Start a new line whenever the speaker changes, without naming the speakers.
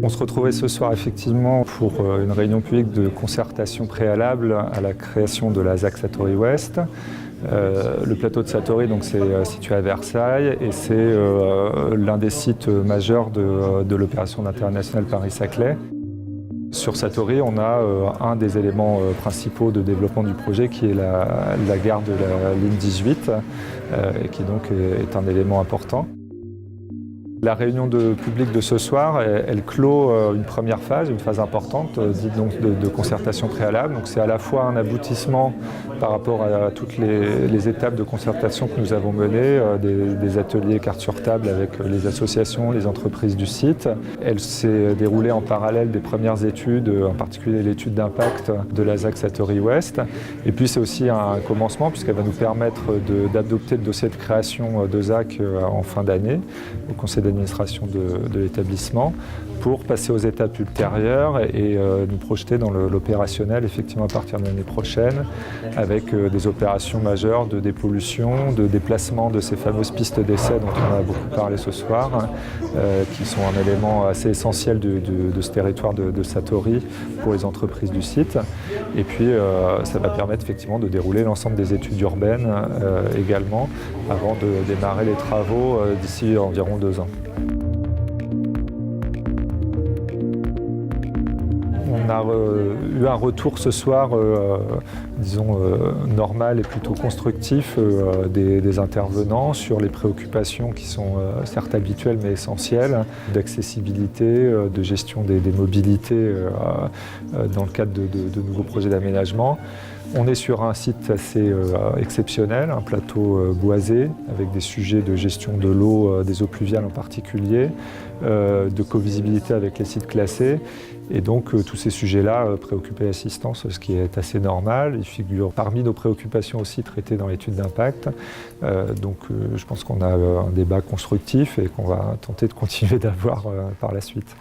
On se retrouvait ce soir effectivement pour une réunion publique de concertation préalable à la création de la ZAC Satori West. Le plateau de Satori, donc, c'est situé à Versailles et c'est l'un des sites majeurs de l'opération internationale Paris-Saclay. Sur Satori, on a un des éléments principaux de développement du projet qui est la gare de la ligne 18 et qui donc est un élément important. La réunion publique de ce soir, elle clôt une première phase, une phase importante, dite donc de concertation préalable. Donc c'est à la fois un aboutissement par rapport à toutes les étapes de concertation que nous avons menées, des ateliers cartes sur table avec les associations, les entreprises du site. Elle s'est déroulée en parallèle des premières études, en particulier l'étude d'impact de la ZAC Satori West. Et puis c'est aussi un commencement puisqu'elle va nous permettre d'adopter le dossier de création de ZAC en fin d'année au conseil d'administration de l'établissement pour passer aux étapes ultérieures et nous projeter dans l'opérationnel effectivement à partir de l'année prochaine avec des opérations majeures de dépollution, de déplacement de ces fameuses pistes d'essai dont on a beaucoup parlé ce soir, qui sont un élément assez essentiel de ce territoire de Satori pour les entreprises du site. Et puis ça va permettre effectivement de dérouler l'ensemble des études urbaines également avant de démarrer les travaux d'ici environ 2 ans. On a eu un retour ce soir, disons, normal et plutôt constructif des intervenants sur les préoccupations qui sont certes habituelles mais essentielles, d'accessibilité, de gestion des mobilités dans le cadre de nouveaux projets d'aménagement. On est sur un site assez exceptionnel, un plateau boisé avec des sujets de gestion de l'eau, des eaux pluviales en particulier, de covisibilité avec les sites classés. Et donc tous ces sujets-là préoccupaient l'assistance, ce qui est assez normal. Ils figurent parmi nos préoccupations aussi traitées dans l'étude d'impact. Donc je pense qu'on a un débat constructif et qu'on va tenter de continuer d'avoir par la suite.